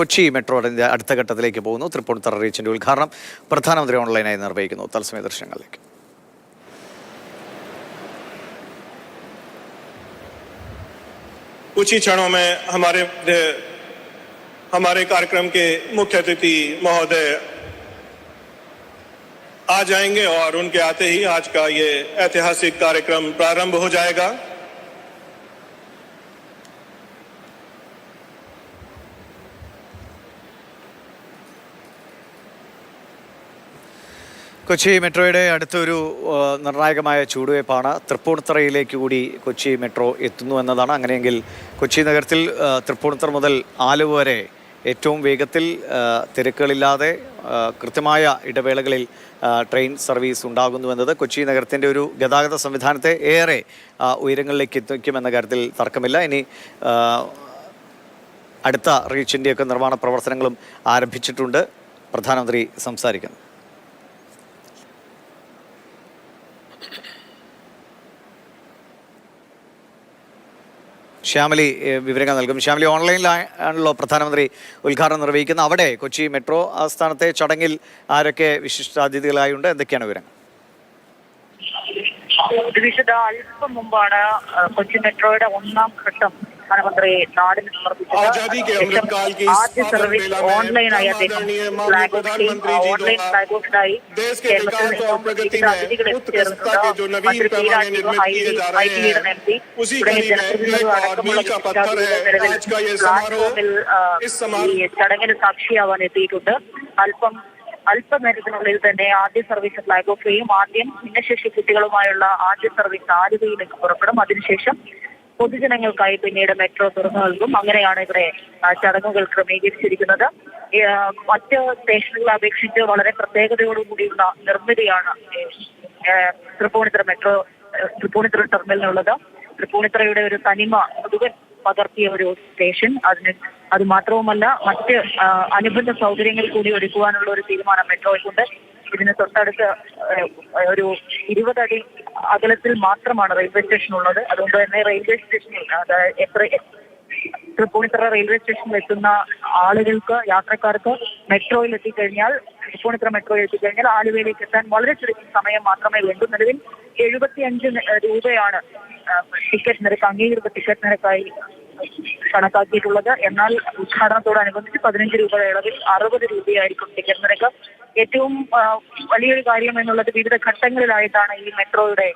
കൊച്ചി മെട്രോയുടെ അടുത്ത ഘട്ടത്തിലേക്ക് പോകുന്നു. തൃപ്പൂണിത്തുറ റീച്ചിന്റെ ഉദ്ഘാടനം പ്രധാനമന്ത്രി ഓൺലൈനായി നിർവഹിക്കുന്നു. തത്സമയ ദൃശ്യങ്ങളിലേക്ക്. कुछ ही क्षणों में हमारे कार्यक्रम के मुख्य अतिथि महोदय आ जाएंगे और उनके आते ही आज का ये ऐतिहासिक कार्यक्रम प्रारंभ हो जाएगा। കൊച്ചി മെട്രോയുടെ അടുത്തൊരു നിർണായകമായ ചുവടുവയ്പ്പാണ്. തൃപ്പൂണിത്തുറയിലേക്ക് കൂടി കൊച്ചി മെട്രോ എത്തുന്നു എന്നതാണ്. അങ്ങനെയെങ്കിൽ കൊച്ചി നഗരത്തിൽ തൃപ്പൂണിത്തുറ മുതൽ ആലുവ വരെ ഏറ്റവും വേഗത്തിൽ തിരക്കുകളില്ലാതെ കൃത്യമായ ഇടവേളകളിൽ ട്രെയിൻ സർവീസ് ഉണ്ടാകുന്നുവെന്നത് കൊച്ചി നഗരത്തിൻ്റെ ഒരു ഗതാഗത സംവിധാനത്തെ ഏറെ ഉയരങ്ങളിലേക്ക് എത്തിക്കുമെന്ന കാര്യത്തിൽ തർക്കമില്ല. ഇനി അടുത്ത റീച്ചിൻ്റെയൊക്കെ നിർമ്മാണ പ്രവർത്തനങ്ങളും ആരംഭിച്ചിട്ടുണ്ട്. പ്രധാനമന്ത്രി സംസാരിക്കുന്നു. ശ്യാമലി വിവരങ്ങൾ നൽകും. ശ്യാമലി, ഓൺലൈനിലാണല്ലോ പ്രധാനമന്ത്രി ഉദ്ഘാടനം നിർവഹിക്കുന്നത്. അവിടെ കൊച്ചി മെട്രോ ആസ്ഥാനത്തെ ചടങ്ങിൽ ആരൊക്കെ വിശിഷ്ടാതിഥികളായുണ്ട്? എന്തൊക്കെയാണ് വിവരങ്ങൾ? അല്പം മുമ്പാണ് കൊച്ചി മെട്രോയുടെ ഒന്നാം ഘട്ടം പ്രധാനമന്ത്രി നാടിന് സമർപ്പിച്ചത്. ആദ്യ സർവീസ് ഓൺലൈനായി അദ്ദേഹം ഓൺലൈൻ ഫ്ലാഗ് ഓഫിനായി കേരളത്തിൽ നിന്നും അതിഥികൾ എത്തിച്ചേർന്നിട്ടുണ്ട്. മന്ത്രി പി രാജീവ്, ഐടിയുടെ എംപി തുടങ്ങിയ ജനപ്രതിനിധികൾ അടക്കമുള്ള നിലവിൽ പ്ലാറ്റ്ഫോമിൽ ഈ ചടങ്ങിന് സാക്ഷിയാവാൻ എത്തിയിട്ടുണ്ട്. അല്പനേരത്തിനുള്ളിൽ തന്നെ ആദ്യ സർവീസ് ഫ്ലാഗ് ഓഫ് ചെയ്യും. ആദ്യം ഭിന്നശേഷി കുട്ടികളുമായുള്ള ആദ്യ സർവീസ് ആലുവയിലേക്ക് പുറപ്പെടും. അതിനുശേഷം പൊതുജനങ്ങൾക്കായി പിന്നീട് മെട്രോ തുറന്നു നൽകും. അങ്ങനെയാണ് ഇവിടെ ചടങ്ങുകൾ ക്രമീകരിച്ചിരിക്കുന്നത്. മറ്റ് സ്റ്റേഷനുകളെ അപേക്ഷിച്ച് വളരെ പ്രത്യേകതയോടുകൂടിയുള്ള നിർമ്മിതിയാണ് തൃപ്പൂണിത്തുറ ടെർമിനലിനുള്ളത്. തൃപ്പൂണിത്തുറയുടെ ഒരു തനിമ മുഴുവൻ പകർത്തിയ ഒരു സ്റ്റേഷൻ. അത് മാത്രവുമല്ല, മറ്റ് അനുബന്ധ സൗകര്യങ്ങൾ കൂടി ഒരുക്കുവാനുള്ള ഒരു തീരുമാനം മെട്രോയ്ക്കുണ്ട്. ഇതിന് തൊട്ടടുത്ത് ഒരു 20 അടി അകലത്തിൽ മാത്രമാണ് റെയിൽവേ സ്റ്റേഷൻ ഉള്ളത്. അതുകൊണ്ട് തന്നെ റെയിൽവേ സ്റ്റേഷനിൽ തൃപ്പൂണിത്തുറ റെയിൽവേ സ്റ്റേഷനിൽ എത്തുന്ന ആളുകൾക്ക്, യാത്രക്കാർക്ക് തൃപ്പൂണിത്തുറ മെട്രോയിൽ എത്തിക്കഴിഞ്ഞാൽ ആലുവയിലേക്ക് എത്താൻ വളരെ ചുരുങ്ങിയ സമയം മാത്രമേ വേണ്ടൂ. നിലവിൽ 75 രൂപയാണ് ടിക്കറ്റ് നിരക്ക്, അംഗീകൃത ടിക്കറ്റ് നിരക്കായി കണക്കാക്കിയിട്ടുള്ളത്. എന്നാൽ ഉദ്ഘാടനത്തോടനുബന്ധിച്ച് 15 രൂപയുടെ ഇളവിൽ 60 രൂപയായിരിക്കും ടിക്കറ്റ് നിരക്ക്. ഏറ്റവും വലിയൊരു കാര്യം എന്നുള്ളത് വിവിധ ഘട്ടങ്ങളിലായിട്ടാണ് ഈ മെട്രോയുടെ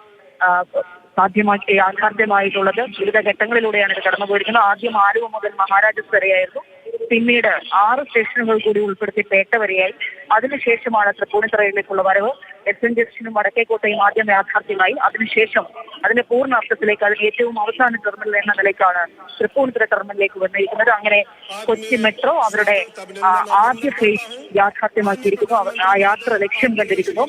യാഥാർത്ഥ്യമായിട്ടുള്ളത്. വിവിധ ഘട്ടങ്ങളിലൂടെയാണ് ഇത് കടന്നുപോയിരിക്കുന്നത്. ആദ്യം ആലുവ മുതൽ മഹാരാജാസ് വരെയായിരുന്നു. പിന്നീട് 6 സ്റ്റേഷനുകൾ കൂടി ഉൾപ്പെടുത്തി പേട്ട വരെയായി. അതിനുശേഷമാണ് തൃപ്പൂണിത്തുറയിലേക്കുള്ള വരവ്. എസ് എൻ ജംഗ്ഷനും വടക്കേക്കോട്ടയും ആദ്യം യാഥാർത്ഥ്യമായി. അതിനുശേഷം അതിന്റെ പൂർണ്ണ അർത്ഥത്തിലേക്ക് അതിന് ഏറ്റവും അവസാന ടെർമിനൽ എന്ന നിലയ്ക്കാണ് തൃപ്പൂണിത്തുറ ടെർമിനലിലേക്ക് വന്നിരിക്കുന്നത്. അങ്ങനെ കൊച്ചി മെട്രോ അവരുടെ ആദ്യ ഫേസ് യാഥാർത്ഥ്യമാക്കിയിരിക്കുന്നു. ആ യാത്ര ലക്ഷ്യം കണ്ടിരിക്കുന്നു.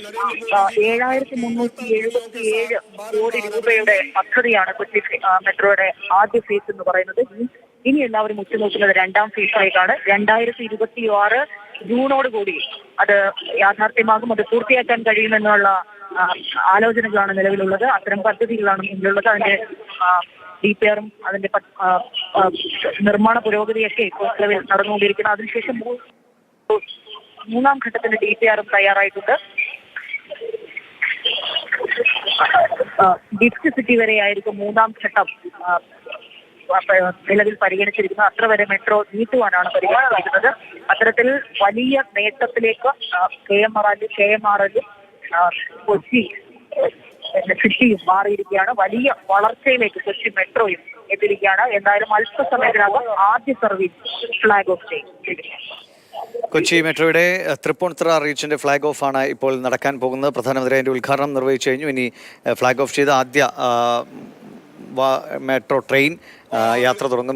7377 കോടി രൂപയുടെ പദ്ധതിയാണ് കൊച്ചി മെട്രോയുടെ ആദ്യ ഫേസ് എന്ന് പറയുന്നത്. ഇനി എല്ലാവരും ഉറ്റുനോക്കുന്നത് രണ്ടാം ഫേസായിട്ടാണ്. 2026 ജൂണോടുകൂടി അത് യാഥാർത്ഥ്യമാകും. അത് പൂർത്തിയാക്കാൻ കഴിയുമെന്നുള്ള ആലോചനകളാണ് നിലവിലുള്ളത്. അത്തരം പദ്ധതികളാണ് മുന്നിലുള്ളത്. അതിന്റെ DPRും അതിന്റെ നിർമ്മാണ പുരോഗതിയൊക്കെ ഇപ്പോൾ നിലവിൽ നടന്നുകൊണ്ടിരിക്കുന്നു. അതിനുശേഷം മൂന്നാം ഘട്ടത്തിന്റെ DPRും തയ്യാറായിട്ടുണ്ട്. ഗിഫ്റ്റ് സിറ്റി വരെയായിരിക്കും മൂന്നാം ഘട്ടം നിലവിൽ പരിഗണിച്ചിരിക്കുന്നത്. അത്ര വരെ മെട്രോ നീട്ടുവാനാണ് പരിഗണിച്ചിരിക്കുന്നത്. അത്തരത്തിൽ വലിയ നേട്ടത്തിലേക്ക് KMRL കൊച്ചി സിറ്റിയും മാറിയിരിക്കുകയാണ്. വലിയ വളർച്ചയിലേക്ക് കൊച്ചി മെട്രോയും എത്തിയിരിക്കുകയാണ്. എന്തായാലും അല്പസമയത്തിനകം ആദ്യ സർവീസ് ഫ്ലാഗ് ഓഫ് ചെയ്യും. കൊച്ചി മെട്രോയുടെ തൃപ്പൂണിത്തുറ റീച്ചിന്റെ ഫ്ലാഗ് ഓഫ് ആണ് ഇപ്പോൾ നടക്കാൻ പോകുന്നത്. പ്രധാനമന്ത്രി അതിന്റെ ഉദ്ഘാടനം നിർവഹിച്ചു കഴിഞ്ഞു. ഇനി ഫ്ലാഗ് ഓഫ് ചെയ്ത് ആദ്യ മെട്രോ ട്രെയിൻ യാത്ര തുടങ്ങും.